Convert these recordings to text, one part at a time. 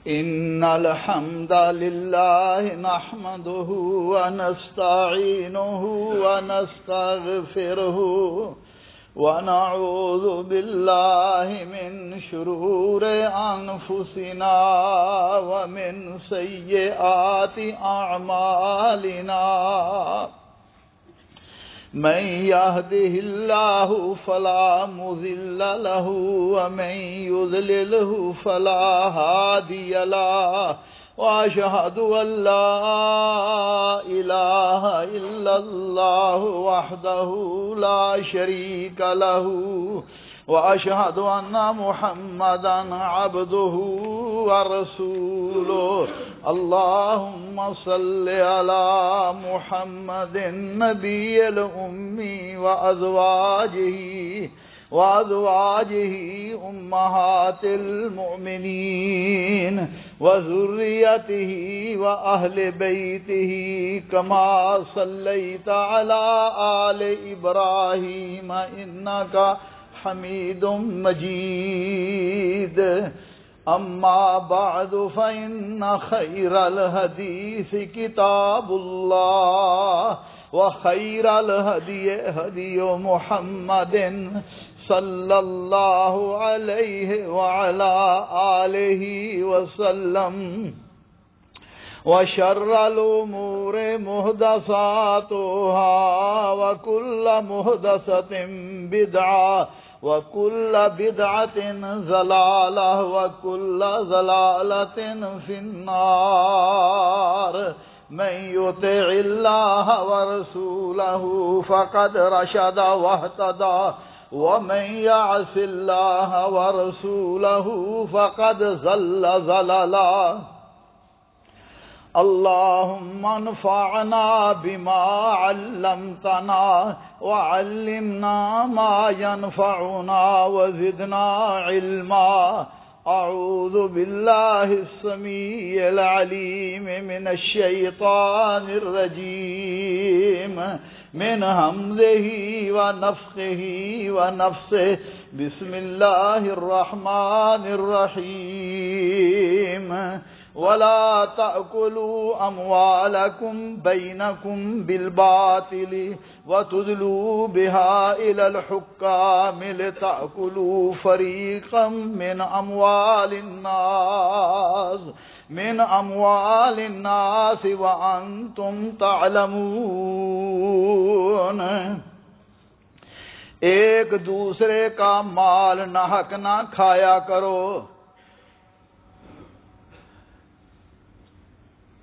إن الحمد لله نحمده ونستعينه ونستغفره ونعوذ بالله من شرور أنفسنا ومن سيئات أعمالنا من يهده الله فلا مضل له ومن يضلله فلا هادي له وأشهد أن لا إله إلا الله وحده لا شريك له وأشهد أن محمدا عبده ورسوله اللهم صل على محمد النبي الأمي وأزواجه أمهات المؤمنين وذريته وأهل بيته كما صليت على آل إبراهيم إنك حميد مجيد أما بعد فإن خير الحديث كتاب الله وخير الهدي هدي محمد صلى الله عليه وعلى آله وسلم وشر الأمور محدثاتها وكل محدثة بدعة وكل بدعة ضلالة وكل ضلالة في النار من يطع الله ورسوله فقد رشد واهتدى ومن يعص الله ورسوله فقد ضل ضلالا اللهم انفعنا بما علمتنا وعلمنا ما ينفعنا وزدنا علما أعوذ بالله السميع العليم من الشيطان الرجيم من همزه ونفخه ونفسه بسم الله الرحمن الرحيم ولا تأكلوا أموالكم بينكم بالباطل وتدلوا بها إلى الحكام لتأكلوا فريقا من أموال الناس وأنتم تعلمون ایک دوسرے کا مال ناحق نہ کھایا کرو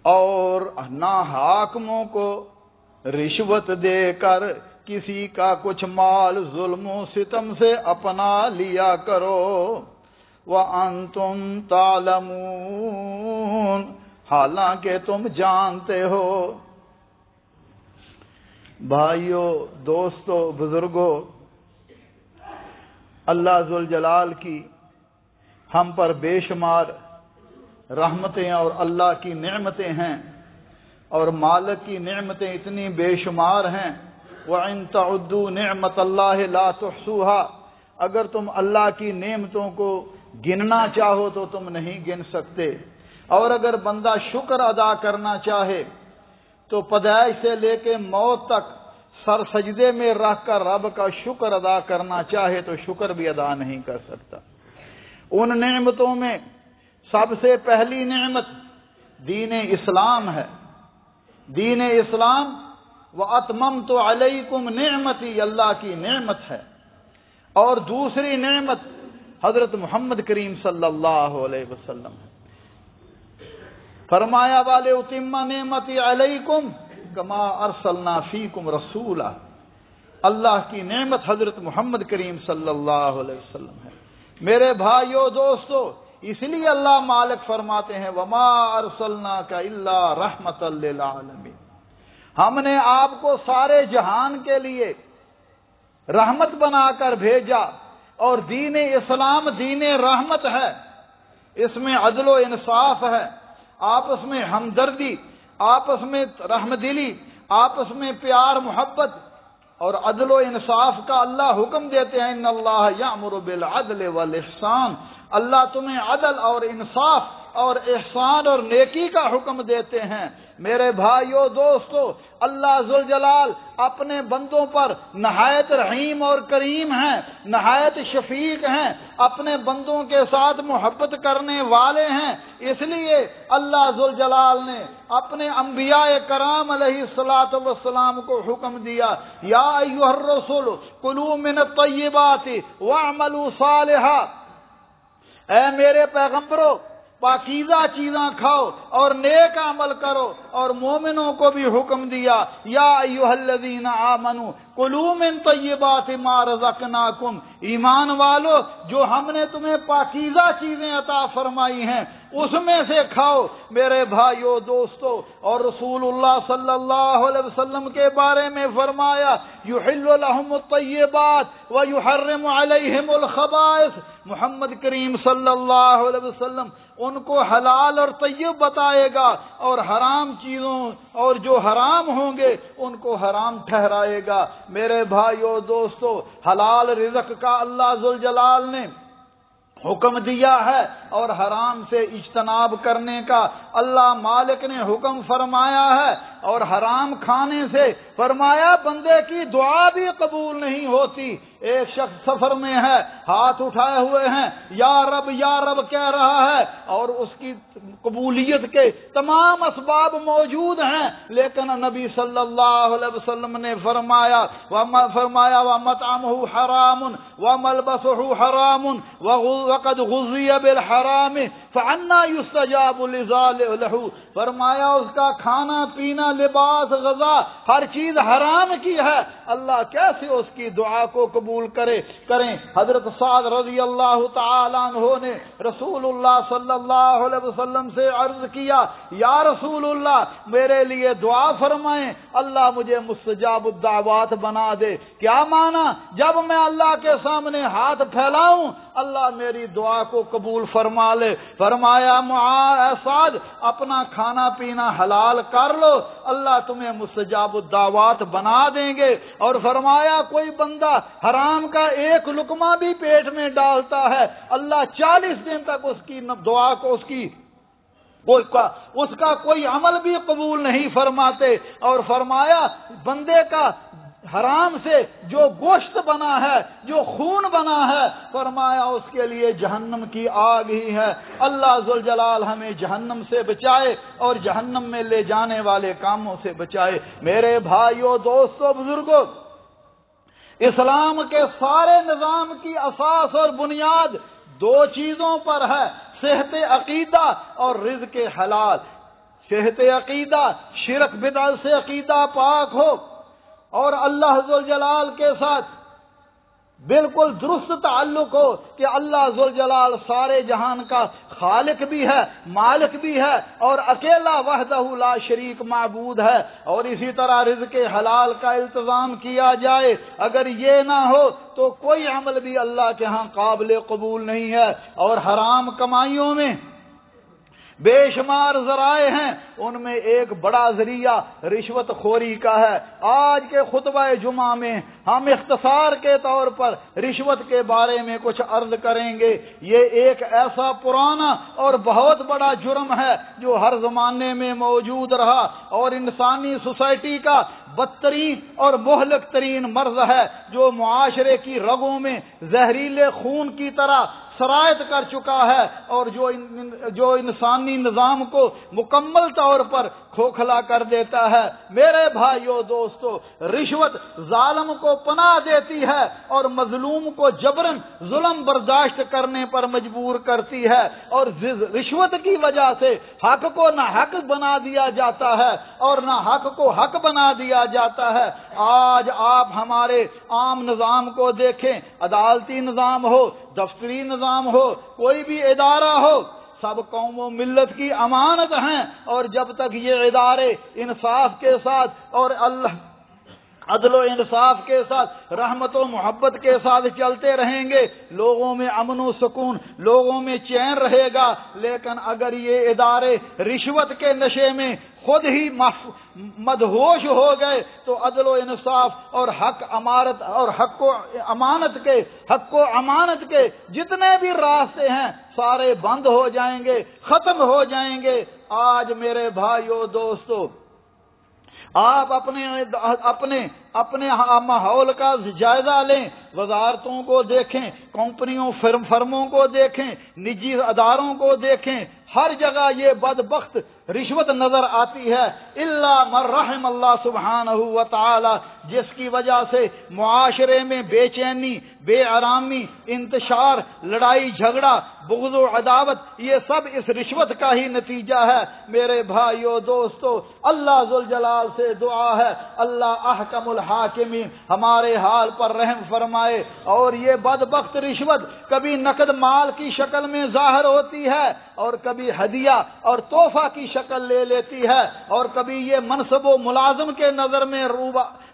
اور نہ حاکموں کو رشوت دے کر کسی کا کچھ مال ظلم و ستم سے اپنا لیا کرو وَأَنْتُمْ تَعْلَمُونَ حالانکہ تم جانتے ہو۔ بھائیو، دوستو، بزرگو، اللہ ذوالجلال کی ہم پر بے شمار رحمتیں اور اللہ کی نعمتیں ہیں، اور مالک کی نعمتیں اتنی بے شمار ہیں۔ وَإِن تَعُدُّوا نِعْمَةَ اللَّهِ لَا تُحْصُوهَا اگر تم اللہ کی نعمتوں کو گننا چاہو تو تم نہیں گن سکتے۔ اور اگر بندہ شکر ادا کرنا چاہے تو پیدائش سے لے کے موت تک سر سجدے میں رکھ کر رب کا شکر ادا کرنا چاہے تو شکر بھی ادا نہیں کر سکتا۔ ان نعمتوں میں سب سے پہلی نعمت دین اسلام ہے۔ دین اسلام وَأَتْمَمْتُ عَلَيْكُمْ نِعْمَتِي اللہ کی نعمت ہے، اور دوسری نعمت حضرت محمد کریم صلی اللہ علیہ وسلم ہے۔ فرمایا وَلِأُتِمَّ نِعْمَتِي عَلَيْكُمْ كَمَا أَرْسَلْنَا فِيكُمْ رَسُولًا اللہ کی نعمت حضرت محمد کریم صلی اللہ علیہ وسلم ہے۔ میرے بھائیو، دوستو، اس لیے اللہ مالک فرماتے ہیں وَمَا أَرْسَلْنَاكَ إِلَّا رَحْمَةً لِّلْعَالَمِينَ ہم نے آپ کو سارے جہان کے لیے رحمت بنا کر بھیجا، اور دین اسلام دین رحمت ہے۔ اس میں عدل و انصاف ہے، آپس میں ہمدردی، آپس میں رحم دلی، آپس میں پیار محبت اور عدل و انصاف کا اللہ حکم دیتے ہیں۔ ان اللہ یامر بالعدل والاحسان اللہ تمہیں عدل اور انصاف اور احسان اور نیکی کا حکم دیتے ہیں۔ میرے بھائیو دوستو، اللہ ذوالجلال اپنے بندوں پر نہایت رحیم اور کریم ہیں، نہایت شفیق ہیں، اپنے بندوں کے ساتھ محبت کرنے والے ہیں۔ اس لیے اللہ ذوالجلال نے اپنے انبیاء کرام علیہ الصلاۃ والسلام کو حکم دیا، یا ایھا الرسول کلوا من الطیبات واعملوا صالحا، اے میرے پیغمبرو پاکیزہ چیزاں کھاؤ اور نیک عمل کرو۔ اور مومنوں کو بھی حکم دیا، یا ایھا الذین آمنوا کلوا من طیبات ما رزقناکم، ایمان والو جو ہم نے تمہیں پاکیزہ چیزیں عطا فرمائی ہیں اس میں سے کھاؤ۔ میرے بھائیو دوستو، اور رسول اللہ صلی اللہ علیہ وسلم کے بارے میں فرمایا، یحل لہم الطیبات ویحرم علیہم الخبائث، محمد کریم صلی اللہ علیہ وسلم ان کو حلال اور طیب بتائے گا، اور حرام چیزوں اور جو حرام ہوں گے ان کو حرام ٹھہرائے گا۔ میرے بھائیو دوستو، حلال رزق کا اللہ ذوالجلال نے حکم دیا ہے، اور حرام سے اجتناب کرنے کا اللہ مالک نے حکم فرمایا ہے، اور حرام کھانے سے فرمایا بندے کی دعا بھی قبول نہیں ہوتی۔ ایک شخص سفر میں ہے، ہاتھ اٹھائے ہوئے ہیں، یا رب کہہ رہا ہے، اور اس کی قبولیت کے تمام اسباب موجود ہیں، لیکن نبی صلی اللہ علیہ وسلم نے فرمایا وَمَطْعَمُهُ حَرَامٌ وَمَلْبَسُهُ حَرَامٌ وَقَدْ غُذِّيَ بِالْحَرَامِ فَأَنَّىٰ يُسْتَجَابُ لِهُ، فرمایا اس کا کھانا پینا لباس غذا ہر چیز حرام کی ہے، اللہ کیسے اس کی دعا کو قبول کریں۔ حضرت سعد رضی اللہ تعالیٰ عنہ نے رسول اللہ صلی اللہ علیہ وسلم سے عرض کیا، یا رسول اللہ میرے لیے دعا فرمائیں، اللہ مجھے مستجاب الدعوات بنا دے۔ کیا مانا؟ جب میں اللہ کے سامنے ہاتھ پھیلاؤں اللہ میری دعا کو قبول فرما لے۔ فرمایا سعد اپنا کھانا پینا حلال کر لو، اللہ تمہیں مستجاب الدعوات بنا دیں گے۔ اور فرمایا کوئی بندہ حرام کا ایک لقمہ بھی پیٹ میں ڈالتا ہے، اللہ 40 دن تک اس کی دعا کو اس کا کوئی عمل بھی قبول نہیں فرماتے۔ اور فرمایا بندے کا حرام سے جو گوشت بنا ہے، جو خون بنا ہے، فرمایا اس کے لیے جہنم کی آگ ہی ہے۔ اللہ ذوالجلال ہمیں جہنم سے بچائے اور جہنم میں لے جانے والے کاموں سے بچائے۔ میرے بھائیو دوستو بزرگوں، اسلام کے سارے نظام کی اساس اور بنیاد دو چیزوں پر ہے، صحت عقیدہ اور رزق حلال۔ صحت عقیدہ، شرک بدعت سے عقیدہ پاک ہو اور اللہ ذوالجلال کے ساتھ بالکل درست تعلق ہو کہ اللہ ذوالجلال سارے جہان کا خالق بھی ہے، مالک بھی ہے، اور اکیلا وحدہ لا شریک معبود ہے۔ اور اسی طرح رزق حلال کا التزام کیا جائے۔ اگر یہ نہ ہو تو کوئی عمل بھی اللہ کے ہاں قابل قبول نہیں ہے۔ اور حرام کمائیوں میں بے شمار ذرائع ہیں، ان میں ایک بڑا ذریعہ رشوت خوری کا ہے۔ آج کے خطبہ جمعہ میں ہم اختصار کے طور پر رشوت کے بارے میں کچھ عرض کریں گے۔ یہ ایک ایسا پرانا اور بہت بڑا جرم ہے جو ہر زمانے میں موجود رہا، اور انسانی سوسائٹی کا بدترین اور مہلک ترین مرض ہے جو معاشرے کی رگوں میں زہریلے خون کی طرح سرایت کر چکا ہے، اور جو انسانی نظام کو مکمل طور پر کھوکھلا کر دیتا ہے۔ میرے بھائیو دوستو، رشوت ظالم کو پناہ دیتی ہے اور مظلوم کو جبراً ظلم برداشت کرنے پر مجبور کرتی ہے، اور رشوت کی وجہ سے حق کو نہ حق بنا دیا جاتا ہے اور نہ حق کو حق بنا دیا جاتا ہے۔ آج آپ ہمارے عام نظام کو دیکھیں، عدالتی نظام ہو، دفتری نظام ہو، کوئی بھی ادارہ ہو، سب قوم و ملت کی امانت ہیں، اور جب تک یہ ادارے انصاف کے ساتھ اور عدل و انصاف کے ساتھ، رحمت و محبت کے ساتھ چلتے رہیں گے، لوگوں میں امن و سکون، لوگوں میں چین رہے گا۔ لیکن اگر یہ ادارے رشوت کے نشے میں خود ہی مدہوش ہو گئے تو عدل و انصاف اور حق و امانت کے جتنے بھی راستے ہیں سارے بند ہو جائیں گے، ختم ہو جائیں گے۔ آج میرے بھائیو دوستو، آپ اپنے ماحول کا جائزہ لیں، وزارتوں کو دیکھیں، کمپنیوں فرموں کو دیکھیں، نجی اداروں کو دیکھیں، ہر جگہ یہ بدبخت رشوت نظر آتی ہے، الا من رحم اللہ سبحانہ و تعالی، جس کی وجہ سے معاشرے میں بے چینی، بے آرامی، انتشار، لڑائی جھگڑا، بغض و عداوت، یہ سب اس رشوت کا ہی نتیجہ ہے۔ میرے بھائیو دوستو، اللہ ذوالجلال سے دعا ہے اللہ احکم الحاکمین ہمارے حال پر رحم فرمائے۔ اور یہ بدبخت رشوت کبھی نقد مال کی شکل میں ظاہر ہوتی ہے، اور کبھی ہدیہ اور تحفہ کی شکل لے لیتی ہے، اور کبھی یہ منصب و ملازم کے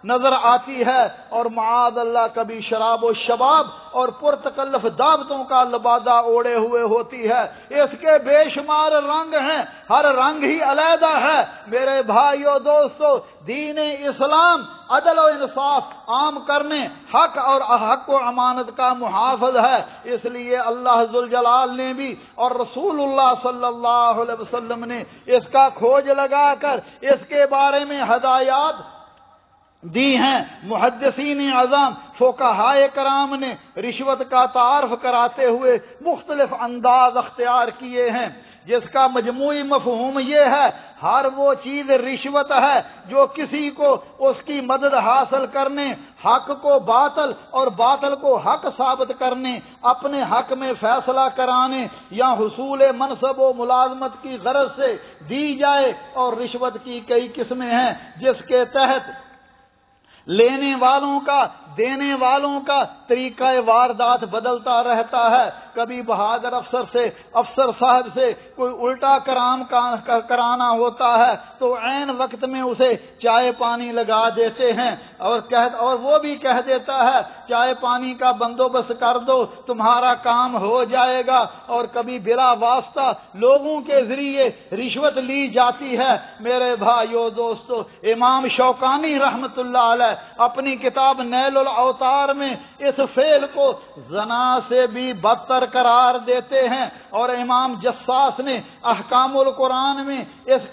نظر آتی ہے، اور معاذ اللہ کبھی شراب و شباب اور پرتکلف دعوتوں کا لبادہ اوڑے ہوئے ہوتی ہے۔ اس کے بے شمار رنگ ہیں، ہر رنگ ہی علیحدہ ہے۔ میرے بھائیو دوستو، دین اسلام عدل و انصاف عام کرنے، حق و امانت کا محافظ ہے۔ اس لیے اللہ ذوالجلال نے بھی اور رسول اللہ صلی اللہ علیہ وسلم نے اس کا کھوج لگا کر اس کے بارے میں ہدایات دی ہیں۔ محدثین اعظم، فقہائے کرام نے رشوت کا تعارف کراتے ہوئے مختلف انداز اختیار کیے ہیں، جس کا مجموعی مفہوم یہ ہے: ہر وہ چیز رشوت ہے جو کسی کو اس کی مدد حاصل کرنے، حق کو باطل اور باطل کو حق ثابت کرنے، اپنے حق میں فیصلہ کرانے یا حصول منصب و ملازمت کی غرض سے دی جائے۔ اور رشوت کی کئی قسمیں ہیں جس کے تحت لینے والوں کا، دینے والوں کا طریقہ واردات بدلتا رہتا ہے۔ کبھی بہادر افسر صاحب سے کوئی الٹا کرانا ہوتا ہے تو عین وقت میں اسے چائے پانی لگا دیتے ہیں، اور وہ بھی کہہ دیتا ہے چائے پانی کا بندوبست کر دو، تمہارا کام ہو جائے گا۔ اور کبھی بلا واسطہ لوگوں کے ذریعے رشوت لی جاتی ہے۔ میرے بھائیو دوستو، امام شوکانی رحمت اللہ علیہ اپنی کتاب نیل الاوتار میں اس فعل کو زنا سے بھی بدتر قرار دیتے ہیں، اور امام جساس نے احکام القرآن میں اس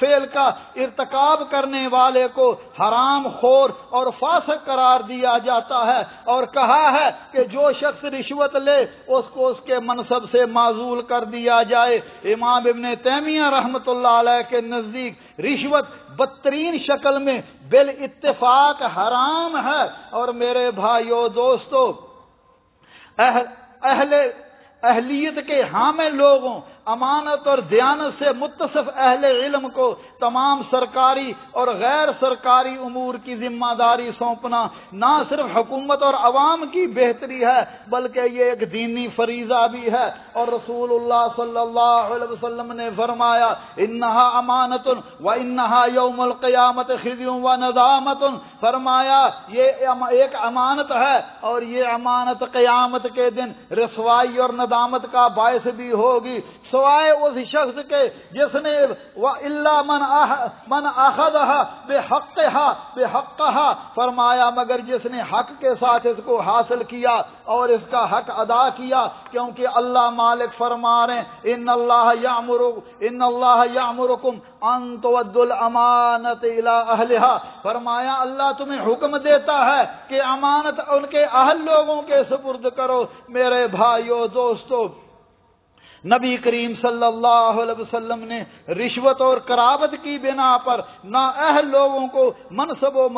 فعل کا ارتکاب کرنے والے کو حرام خور اور فاسق قرار دیا جاتا ہے، اور کہا ہے کہ جو شخص رشوت لے اس کو اس کے منصب سے معزول کر دیا جائے۔ امام ابن تیمیہ رحمت اللہ علیہ کے نزدیک رشوت بدترین شکل میں بالاتفاق حرام ہے۔ اور میرے بھائیو دوستو، اہلیت کے حامل لوگوں، امانت اور دیانت سے متصف اہل علم کو تمام سرکاری اور غیر سرکاری امور کی ذمہ داری سونپنا نہ صرف حکومت اور عوام کی بہتری ہے بلکہ یہ ایک دینی فریضہ بھی ہے۔ اور رسول اللہ صلی اللہ علیہ وسلم نے فرمایا: انہا امانت و انہا یوم القیامت خزی و ندامت، فرمایا یہ ایک امانت ہے اور یہ امانت قیامت کے دن رسوائی اور ندامت کا باعث بھی ہوگی، سوائے اس شخص کے جس نے وَإِلَّا مَنْ أَخَذَهَا بِحَقَّهَا، فرمایا مگر جس نے حق کے ساتھ اس کو حاصل کیا اور اس کا حق ادا کیا، کیونکہ اللہ مالک فرما رہے ہیں: ان اللہ یأمرکم ان تؤدوا الامانۃ الی اہلہا، فرمایا اللہ تمہیں حکم دیتا ہے کہ امانت ان کے اہل لوگوں کے سپرد کرو۔ میرے بھائیو دوستو، نبی کریم صلی اللہ علیہ وسلم نے رشوت اور قرابت کی بنا پر نااہل لوگوں کو منصب و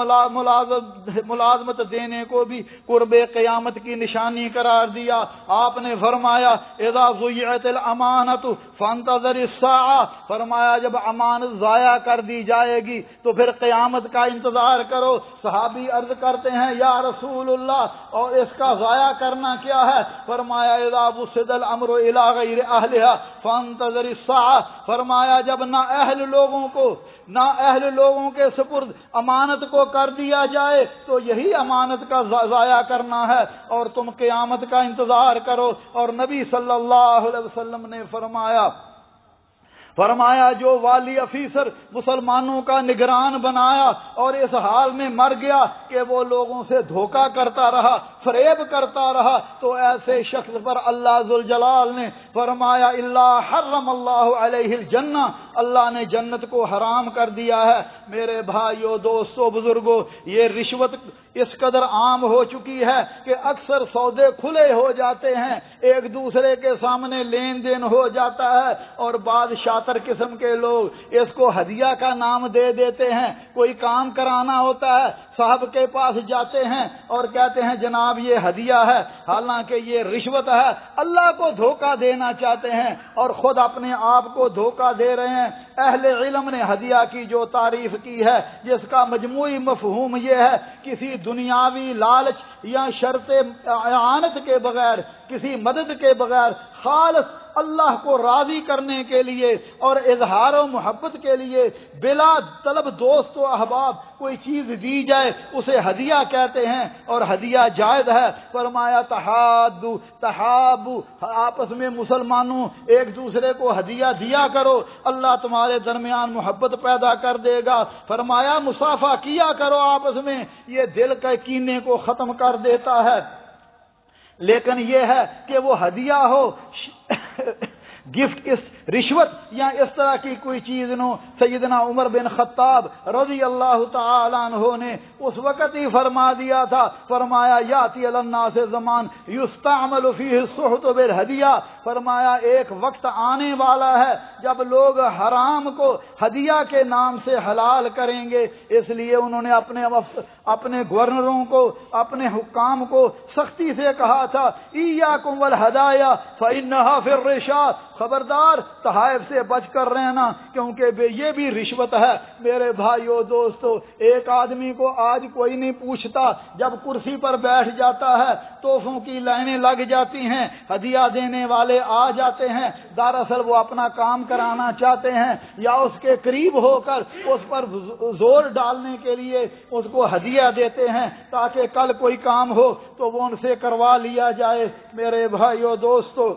ملازمت دینے کو بھی قرب قیامت کی نشانی قرار دیا۔ آپ نے فرمایا: اذا ضیعت الامانۃ فانتظر الساعہ، فرمایا جب امانت ضائع کر دی جائے گی تو پھر قیامت کا انتظار کرو۔ صحابی عرض کرتے ہیں: یا رسول اللہ، اور اس کا ضائع کرنا کیا ہے؟ فرمایا: اذا وسد الامر الی غیر اہلہا فانتظر الساعہ، فرمایا جب نااہل لوگوں کے سپرد امانت کو کر دیا جائے تو یہی امانت کا ضائع کرنا ہے، اور تم قیامت کا انتظار کرو۔ اور نبی صلی اللہ علیہ وسلم نے فرمایا جو والی افیسر مسلمانوں کا نگران بنایا اور اس حال میں مر گیا کہ وہ لوگوں سے دھوکہ کرتا رہا، فریب کرتا رہا، تو ایسے شخص پر اللہ ذوالجلال نے فرمایا الا حرم اللہ علیہ الجنہ، اللہ نے جنت کو حرام کر دیا ہے۔ میرے بھائیو، دوستو، بزرگو، یہ رشوت اس قدر عام ہو چکی ہے کہ اکثر سودے کھلے ہو جاتے ہیں، ایک دوسرے کے سامنے لین دین ہو جاتا ہے، اور بعض شاطر قسم کے لوگ اس کو ہدیہ کا نام دے دیتے ہیں۔ کوئی کام کرانا ہوتا ہے، صاحب کے پاس جاتے ہیں اور کہتے ہیں جناب یہ ہدیہ ہے، حالانکہ یہ رشوت ہے۔ اللہ کو دھوکہ دینا چاہتے ہیں اور خود اپنے آپ کو دھوکہ دے رہے ہیں۔ اہل علم نے ہدیہ کی جو تعریف کی ہے، جس کا مجموعی مفہوم یہ ہے کسی دنیاوی لالچ یا شرط اعانت کے بغیر، کسی مدد کے بغیر، خالص اللہ کو راضی کرنے کے لیے اور اظہار و محبت کے لیے بلا طلب دوست و احباب کوئی چیز دی جائے اسے ہدیہ کہتے ہیں، اور ہدیہ جائز ہے۔ فرمایا تحابو، آپس میں مسلمانوں ایک دوسرے کو ہدیہ دیا کرو، اللہ تمہارے درمیان محبت پیدا کر دے گا۔ فرمایا مصافحہ کیا کرو آپس میں، یہ دل کے کینے کو ختم کر دیتا ہے۔ لیکن یہ ہے کہ وہ ہدیہ ہو گفٹ، اس رشوت یا اس طرح کی کوئی چیز نو۔ سیدنا عمر بن خطاب رضی اللہ تعالی عنہ نے اس وقت ہی فرما دیا تھا، فرمایا یاتی علی الناس زمان یستعمل فیہ السحت بالہدیہ، فرمایا ایک وقت آنے والا ہے جب لوگ حرام کو ہدیہ کے نام سے حلال کریں گے۔ اس لیے انہوں نے اپنے گورنروں کو، اپنے حکام کو سختی سے کہا تھا ایاکم والہدایا فانھا فی الرشاد، خبردار تحائف سے بچ کر رہنا کیونکہ یہ بھی رشوت ہے۔ میرے بھائیو، دوستو، ایک آدمی کو آج کوئی نہیں پوچھتا، جب کرسی پر بیٹھ جاتا ہے تحفوں کی لائنیں لگ جاتی ہیں، ہدیہ دینے والے آ جاتے ہیں، دراصل وہ اپنا کام کرانا چاہتے ہیں یا اس کے قریب ہو کر اس پر زور ڈالنے کے لیے اس کو ہدیہ دیتے ہیں تاکہ کل کوئی کام ہو تو وہ ان سے کروا لیا جائے۔ میرے بھائیو، دوستو،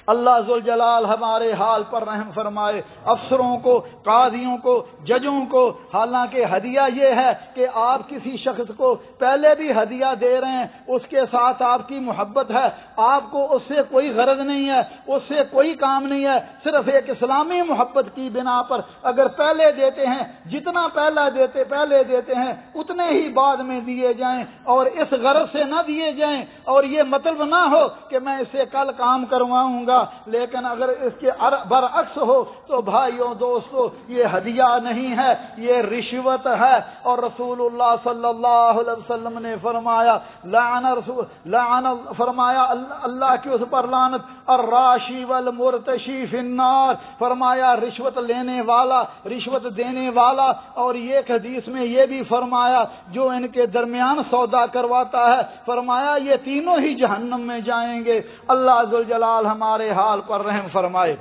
اللہ ذوالجلال ہمارے حال پر رحم فرمائے، افسروں کو، قاضیوں کو، ججوں کو۔ حالانکہ ہدیہ یہ ہے کہ آپ کسی شخص کو پہلے بھی ہدیہ دے رہے ہیں، اس کے ساتھ آپ کی محبت ہے، آپ کو اس سے کوئی غرض نہیں ہے، اس سے کوئی کام نہیں ہے، صرف ایک اسلامی محبت کی بنا پر اگر پہلے دیتے ہیں، جتنا پہلے دیتے ہیں اتنے ہی بعد میں دیے جائیں، اور اس غرض سے نہ دیے جائیں اور یہ مطلب نہ ہو کہ میں اس سے کل کام کرواؤں گا۔ لیکن اگر اس کے برعکس ہو تو بھائیوں، دوستو، یہ ہدیہ نہیں ہے، یہ رشوت ہے۔ اور رسول اللہ صلی اللہ علیہ وسلم نے فرمایا فرمایا اللہ کی اس پر لعنت، الراشی والمرتشی فی النار، فرمایا رشوت لینے والا، رشوت دینے والا، اور ایک حدیث میں یہ بھی فرمایا جو ان کے درمیان سودا کرواتا ہے، فرمایا یہ تینوں ہی جہنم میں جائیں گے۔ اللہ ذوالجلال ہمارے حال پر رحم فرمائے۔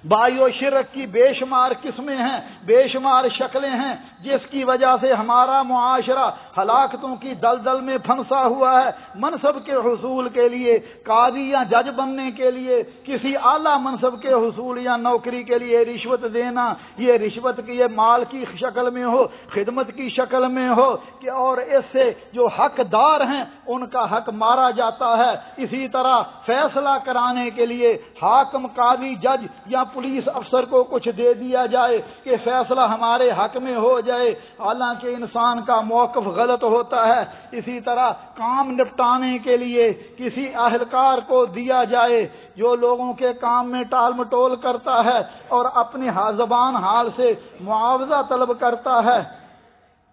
بھائیو، شرک کی بے شمار قسمیں ہیں، بے شمار شکلیں ہیں، جس کی وجہ سے ہمارا معاشرہ ہلاکتوں کی دلدل میں پھنسا ہوا ہے۔ منصب کے حصول کے لیے، قاضی یا جج بننے کے لیے، کسی اعلیٰ منصب کے حصول یا نوکری کے لیے رشوت دینا، یہ رشوت کی یہ مال کی شکل میں ہو، خدمت کی شکل میں ہو، کہ اور اس سے جو حقدار ہیں ان کا حق مارا جاتا ہے۔ اسی طرح فیصلہ کرانے کے لیے حاکم، قاضی، جج یا پولیس افسر کو کچھ دے دیا جائے کہ فیصلہ ہمارے حق میں ہو جائے، حالانکہ انسان کا موقف غلط ہوتا ہے۔ اسی طرح کام نپٹانے کے لیے کسی اہلکار کو دیا جائے جو لوگوں کے کام میں ٹال مٹول کرتا ہے اور اپنی زبان حال سے معاوضہ طلب کرتا ہے۔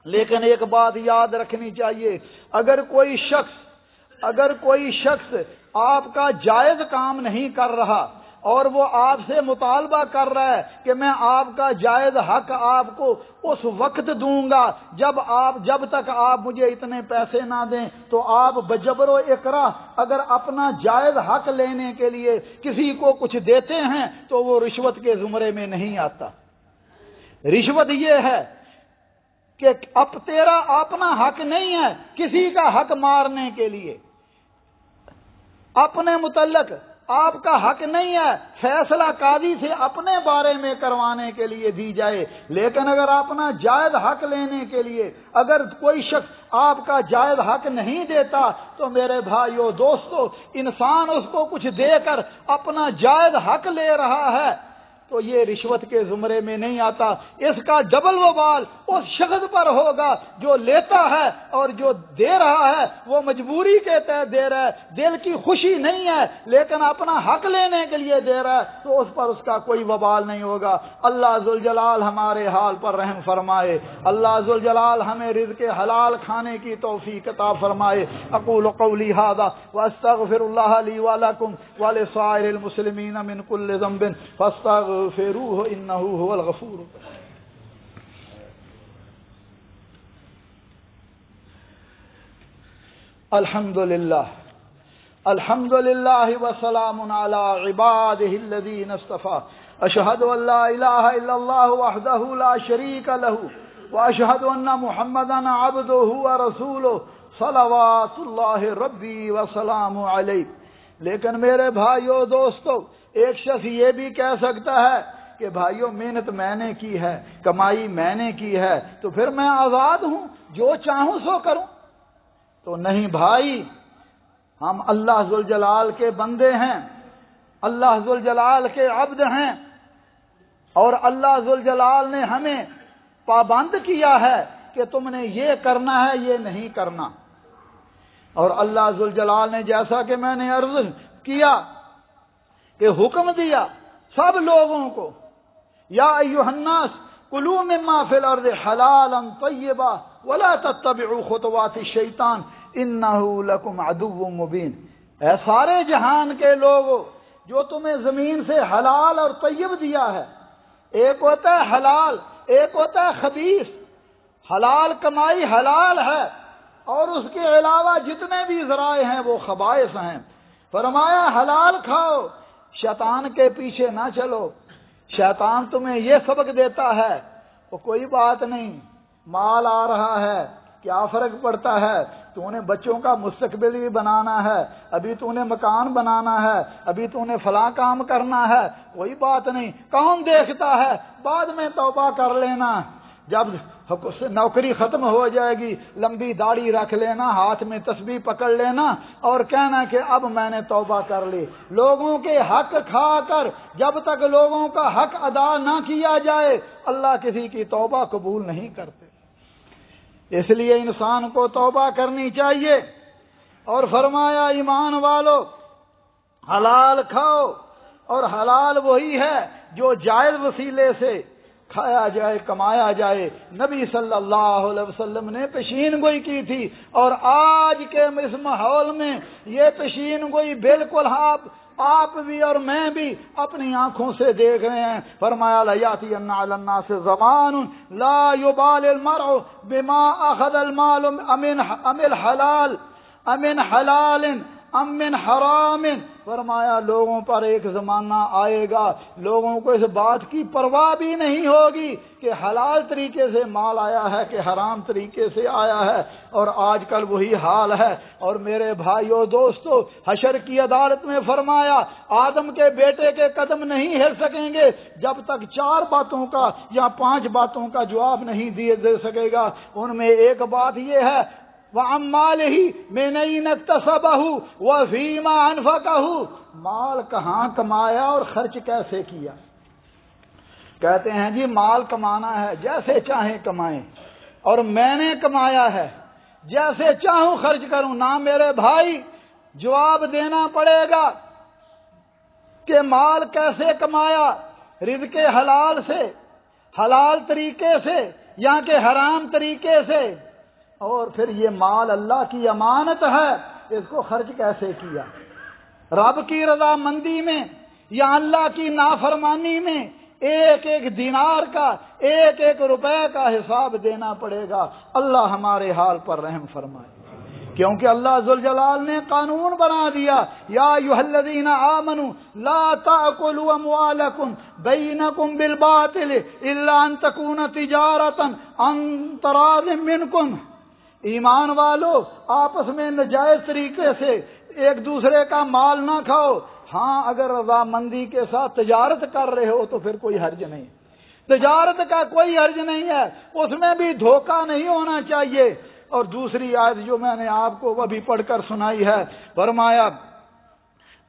لیکن ایک بات یاد رکھنی چاہیے، اگر کوئی شخص آپ کا جائز کام نہیں کر رہا، اور وہ آپ سے مطالبہ کر رہا ہے کہ میں آپ کا جائز حق آپ کو اس وقت دوں گا جب تک آپ مجھے اتنے پیسے نہ دیں، تو آپ بجبر و اکراہ اگر اپنا جائز حق لینے کے لیے کسی کو کچھ دیتے ہیں تو وہ رشوت کے زمرے میں نہیں آتا۔ رشوت یہ ہے کہ اب تیرا اپنا حق نہیں ہے کسی کا حق مارنے کے لیے، اپنے متعلق آپ کا حق نہیں ہے فیصلہ قاضی سے اپنے بارے میں کروانے کے لیے دی جائے، لیکن اگر اپنا جائز حق لینے کے لیے اگر کوئی شخص آپ کا جائز حق نہیں دیتا تو میرے بھائیو دوستو، انسان اس کو کچھ دے کر اپنا جائز حق لے رہا ہے تو یہ رشوت کے زمرے میں نہیں آتا۔ اس کا ڈبل وبال اس شخص پر ہوگا جو لیتا ہے، اور جو دے رہا ہے وہ مجبوری کے تحت دے رہا ہے، دل کی خوشی نہیں ہے لیکن اپنا حق لینے کے لیے دے رہا ہے، تو اس پر اس کا کوئی وبال نہیں ہوگا۔ اللہ ذوالجلال ہمارے حال پر رحم فرمائے، اللہ ذوالجلال ہمیں رزق حلال کھانے کی توفیق عطا فرمائے۔ اقول قولی ھذا واستغفر اللہ لی ولکم ولسائر المسلمین من کل ذنب فاستغفروہ انہ هو الغفور الرحیم۔ الحمد للہ وسلام علی عبادہ الذین اصطفیٰ، اشہد ان لا الہ الا اللہ وحدہ لا شریک لہ واشہد ان محمدا عبدہ ورسولہ صلوات اللہ ربی وسلام علیہ۔ لیکن میرے بھائیو دوستو، ایک شخص یہ بھی کہہ سکتا ہے کہ بھائیو محنت میں نے کی ہے، کمائی میں نے کی ہے، تو پھر میں آزاد ہوں، جو چاہوں سو کروں۔ تو نہیں بھائی، ہم اللہ ذوالجلال کے بندے ہیں، اللہ ذوالجلال کے عبد ہیں، اور اللہ ذوالجلال نے ہمیں پابند کیا ہے کہ تم نے یہ کرنا ہے، یہ نہیں کرنا۔ اور اللہ ذوالجلال نے جیسا کہ میں نے عرض کیا کہ حکم دیا سب لوگوں کو، یا ایھا الناس کلوا مما فی الارض حلالا طیبا ولا تتبعوا خطوات الشیطان انہ لکم عدو مبین۔ اے سارے جہان کے لوگوں، جو تمہیں زمین سے حلال اور طیب دیا ہے، ایک ہوتا ہے حلال، ایک ہوتا ہے خبیث۔ حلال کمائی حلال ہے، اور اس کے علاوہ جتنے بھی ذرائع ہیں وہ خبائث ہیں۔ فرمایا حلال کھاؤ، شیطان کے پیچھے نہ چلو۔ شیطان تمہیں یہ سبق دیتا ہے وہ کوئی بات نہیں، مال آ رہا ہے، کیا فرق پڑتا ہے، تو نے بچوں کا مستقبل بھی بنانا ہے، ابھی تو نے مکان بنانا ہے، ابھی تو نے فلاں کام کرنا ہے، کوئی بات نہیں، کون دیکھتا ہے، بعد میں توبہ کر لینا۔ جب نوکری ختم ہو جائے گی، لمبی داڑھی رکھ لینا، ہاتھ میں تسبیح پکڑ لینا اور کہنا کہ اب میں نے توبہ کر لی۔ لوگوں کے حق کھا کر جب تک لوگوں کا حق ادا نہ کیا جائے، اللہ کسی کی توبہ قبول نہیں کرتے۔ اس لیے انسان کو توبہ کرنی چاہیے۔ اور فرمایا ایمان والو، حلال کھاؤ، اور حلال وہی ہے جو جائز وسیلے سے کھایا جائے، کمایا جائے۔ نبی صلی اللہ علیہ وسلم نے پیشین گوئی کی تھی، اور آج کے اس ماحول میں یہ پیشین گوئی بالکل آپ بھی اور میں بھی اپنی آنکھوں سے دیکھ رہے ہیں۔ فرمایا لَيَأْتِيَنَّ عَلَى النَّاسِ زَمَانٌ لَا يُبَالِ الْمَرْءُ بِمَا أَخَذَ الْمَالُ أَمِنْ حَلَالٍ أَم مِّنْ حَرَامٍ۔ فرمایا لوگوں پر ایک زمانہ آئے گا، لوگوں کو اس بات کی پرواہ بھی نہیں ہوگی کہ حلال طریقے سے مال آیا ہے کہ حرام طریقے سے آیا ہے، اور آج کل وہی حال ہے۔ اور میرے بھائیو دوستو، حشر کی عدالت میں فرمایا آدم کے بیٹے کے قدم نہیں ہل سکیں گے جب تک 4 باتوں کا یا 5 باتوں کا جواب نہیں دے سکے گا۔ ان میں ایک بات یہ ہے وَعَمَّالِهِ مِنْ أَيْنَ اكْتَسَبَهُ وَفِيمَا أَنْفَقَهُ، مال کہاں کمایا اور خرچ کیسے کیا۔ کہتے ہیں جی مال کمانا ہے، جیسے چاہیں کمائیں، اور میں نے کمایا ہے، جیسے چاہوں خرچ کروں۔ نہ میرے بھائی، جواب دینا پڑے گا کہ مال کیسے کمایا، رزق حلال سے، حلال طریقے سے، یا کہ حرام طریقے سے، اور پھر یہ مال اللہ کی امانت ہے، اس کو خرچ کیسے کیا، رب کی رضا مندی میں یا اللہ کی نافرمانی میں ایک ایک دینار کا، ایک ایک روپے کا حساب دینا پڑے گا۔ اللہ ہمارے حال پر رحم فرمائے، کیونکہ اللہ ذوالجلال نے قانون بنا دیا، یا ایھا الذین آمنوا لا تأکلوا اموالکم بینکم بالباطل الا ان تکون تجارۃ عن تراض منکم۔ ایمان والو، آپس میں ناجائز طریقے سے ایک دوسرے کا مال نہ کھاؤ۔ ہاں، اگر رضامندی کے ساتھ تجارت کر رہے ہو تو پھر کوئی حرج نہیں، تجارت کا کوئی حرج نہیں ہے، اس میں بھی دھوکہ نہیں ہونا چاہیے۔ اور دوسری آیت جو میں نے آپ کو ابھی پڑھ کر سنائی ہے، فرمایا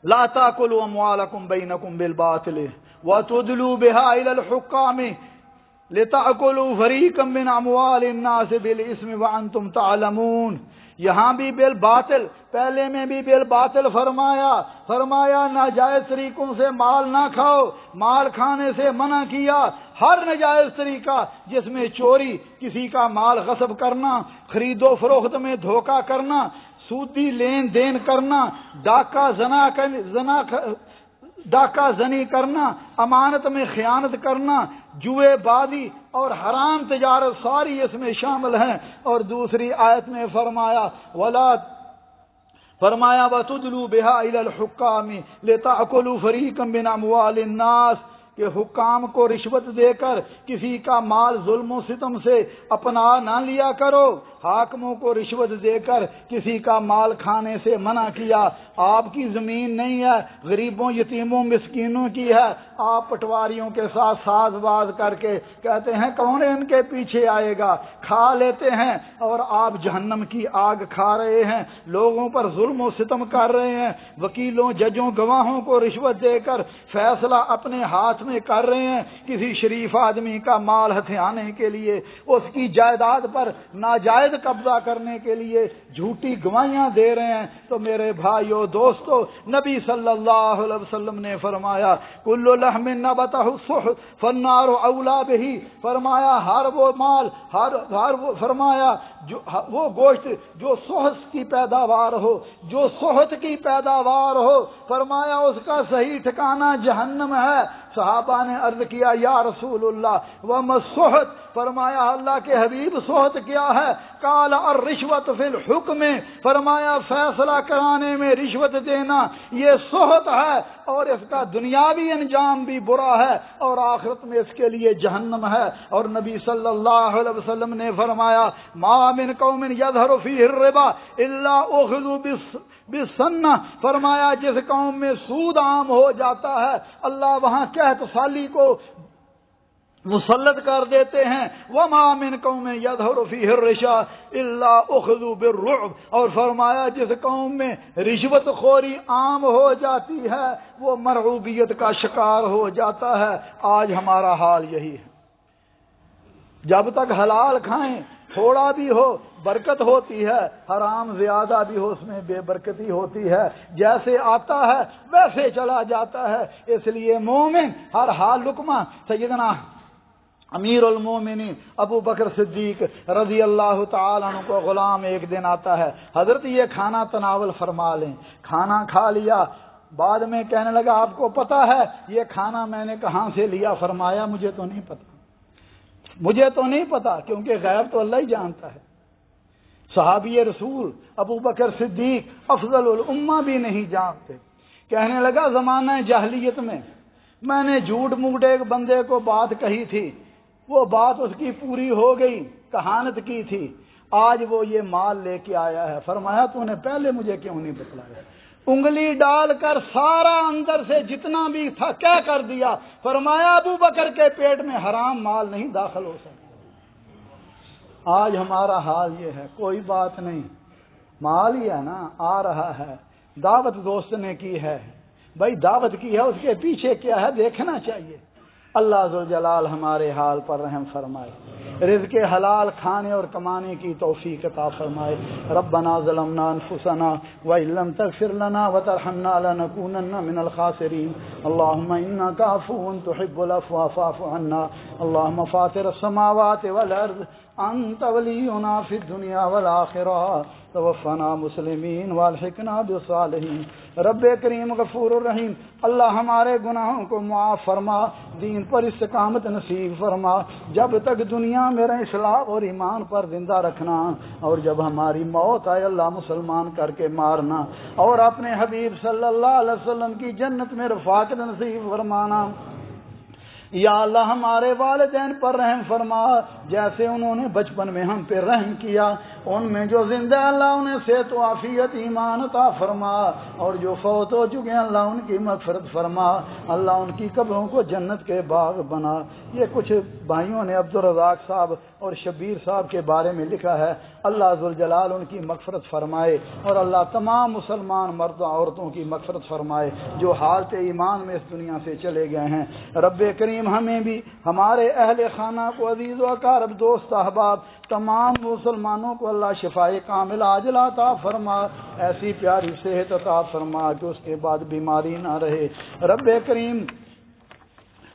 لا تاکلوا اموالکم بینکم بالباطل وتدلوا بها الى الحکام لتأکلوا فریقا من اموال الناس بالاثم وانتم تعلمون۔ یہاں بھی بالباطل، پہلے میں بھی بالباطل فرمایا ناجائز طریقوں سے مال نہ کھاؤ، مال کھانے سے منع کیا۔ ہر ناجائز طریقہ جس میں چوری، کسی کا مال غصب کرنا، خرید و فروخت میں دھوکہ کرنا، سودی لین دین کرنا، ڈاکہ زنی کرنا، امانت میں خیانت کرنا، جوئے بازی اور حرام تجارت ساری اس میں شامل ہیں۔ اور دوسری آیت میں فرمایا وَتُدْلُوا بِهَا إِلَى الْحُكَّامِ لِتَأْكُلُوا فَرِيقًا مِنْ أَمْوَالِ النَّاسِ، کہ حکام کو رشوت دے کر کسی کا مال ظلم و ستم سے اپنا نہ لیا کرو، حاکموں کو رشوت دے کر کسی کا مال کھانے سے منع کیا۔ آپ کی زمین نہیں ہے، غریبوں، یتیموں، مسکینوں کی ہے، آپ پٹواریوں کے ساتھ ساز باز کر کے کہتے ہیں کون ان کے پیچھے آئے گا، کھا لیتے ہیں، اور آپ جہنم کی آگ کھا رہے ہیں، لوگوں پر ظلم و ستم کر رہے ہیں، وکیلوں، ججوں، گواہوں کو رشوت دے کر فیصلہ اپنے ہاتھ میں کر رہے ہیں، کسی شریف آدمی کا مال ہتھیانے کے لیے، اس کی جائیداد پر ناجائز قبضہ کرنے کے لیے جھوٹی گواہیاں دے رہے ہیں۔ تو میرے بھائیو، دوستو، نبی صلی اللہ علیہ وسلم نے فرمایا کل لحم نبتہ السحت فالنار اولا بہ، فرمایا ہر وہ مال، فرمایا وہ گوشت جو سحت کی پیداوار ہو، جو سحت کی پیداوار ہو، فرمایا اس کا صحیح ٹھکانہ جہنم ہے۔ صحابہ نے عرض کیا یا رسول اللہ وما السحت، فرمایا اللہ کے حبیب سحت کیا ہے؟ قال الرشوت فی الحکم، فرمایا فیصلہ کرانے میں رشوت دینا یہ سحت ہے، اور اس کا دنیاوی انجام بھی برا ہے اور آخرت میں اس کے لیے جہنم ہے۔ اور نبی صلی اللہ علیہ وسلم نے فرمایا ما من قوم یظہر فیہ الربا الا اخذوا بالسنہ، فرمایا جس قوم میں سود عام ہو جاتا ہے اللہ وہاں قحط سالی کو مسلط کر دیتے ہیں۔ وما من قوم یظہر فیہ الرشا الا اخذوا بالرعب، اور فرمایا جس قوم میں رشوت خوری عام ہو جاتی ہے وہ مرعوبیت کا شکار ہو جاتا ہے۔ آج ہمارا حال یہی ہے، جب تک حلال کھائیں تھوڑا بھی ہو برکت ہوتی ہے، حرام زیادہ بھی ہو اس میں بے برکتی ہوتی ہے، جیسے آتا ہے ویسے چلا جاتا ہے۔ اس لیے مومن ہر حال لقمہ، سیدنا امیر المومنین ابو بکر صدیق رضی اللہ تعالیٰ عنہ کو غلام ایک دن آتا ہے، حضرت یہ کھانا تناول فرما لیں۔ کھانا کھا لیا، بعد میں کہنے لگا آپ کو پتہ ہے یہ کھانا میں نے کہاں سے لیا؟ فرمایا مجھے تو نہیں پتا، کیونکہ غیب تو اللہ ہی جانتا ہے۔ صحابی رسول ابو بکر صدیق افضل الامہ بھی نہیں جانتے۔ کہنے لگا زمانہ جاہلیت میں نے جھوٹ موٹ ایک بندے کو بات کہی تھی، وہ بات اس کی پوری ہو گئی، کہانت کی تھی، آج وہ یہ مال لے کے آیا ہے۔ فرمایا تو نے پہلے مجھے کیوں نہیں بتلایا؟ انگلی ڈال کر سارا اندر سے جتنا بھی تھا کیا کر دیا۔ فرمایا ابو بکر کے پیٹ میں حرام مال نہیں داخل ہو سکتا۔ آج ہمارا حال یہ ہے، کوئی بات نہیں، مال ہی ہے نا، آ رہا ہے، دعوت دوست نے کی ہے، بھائی دعوت کی ہے، اس کے پیچھے کیا ہے دیکھنا چاہیے۔ اللہ ذوالجلال ہمارے حال پر رحم فرمائے، رزق حلال کھانے اور کمانے کی توفیق عطا فرمائے۔ ربنا ظلمنا انفسنا وان لم تغفر لنا وترحمنا لنكونن من الخاسرين اللهم انك عفو تحب العفو فاعف عنا اللهم فاطر السماوات والارض انت ولینا فی الدنیا والآخرہ توفنا مسلمین والحقنا بالصالحین۔ رب کریم غفور الرحیم، اللہ ہمارے گناہوں کو معاف فرما، دین پر استقامت نصیب فرما، جب تک دنیا میں رہے اسلام اور ایمان پر زندہ رکھنا، اور جب ہماری موت آئے اللہ مسلمان کر کے مارنا، اور اپنے حبیب صلی اللہ علیہ وسلم کی جنت میں رفاقت نصیب فرمانا۔ یا اللہ ہمارے والدین پر رحم فرما، جیسے انہوں نے بچپن میں ہم پہ رحم کیا، ان میں جو زندہ اللہ انہیں صحت و عافیت ایمان عطا فرما، اور جو فوت ہو چکے اللہ ان کی مغفرت فرما، اللہ ان کی قبروں کو جنت کے باغ بنا۔ یہ کچھ بھائیوں نے عبدالرزاق صاحب اور شبیر صاحب کے بارے میں لکھا ہے، اللہ ذوالجلال ان کی مغفرت فرمائے، اور اللہ تمام مسلمان مرد و عورتوں کی مغفرت فرمائے جو حالت ایمان میں اس دنیا سے چلے گئے ہیں۔ رب کریم ہمیں بھی، ہمارے اہل خانہ کو، عزیز و اقارب، دوست احباب، تمام مسلمانوں کو اللہ شفائے کامل عاجلہ عطا فرما، ایسی پیاری صحت عطا فرما کہ اس کے بعد بیماری نہ رہے۔ رب کریم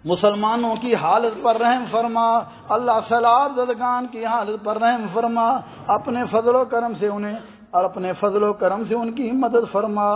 مسلمانوں کی حالت پر رحم فرما، اللہ سیلاب زدگان کی حالت پر رحم فرما، اپنے فضل و کرم سے انہیں اور اپنے فضل و کرم سے ان کی مدد فرما۔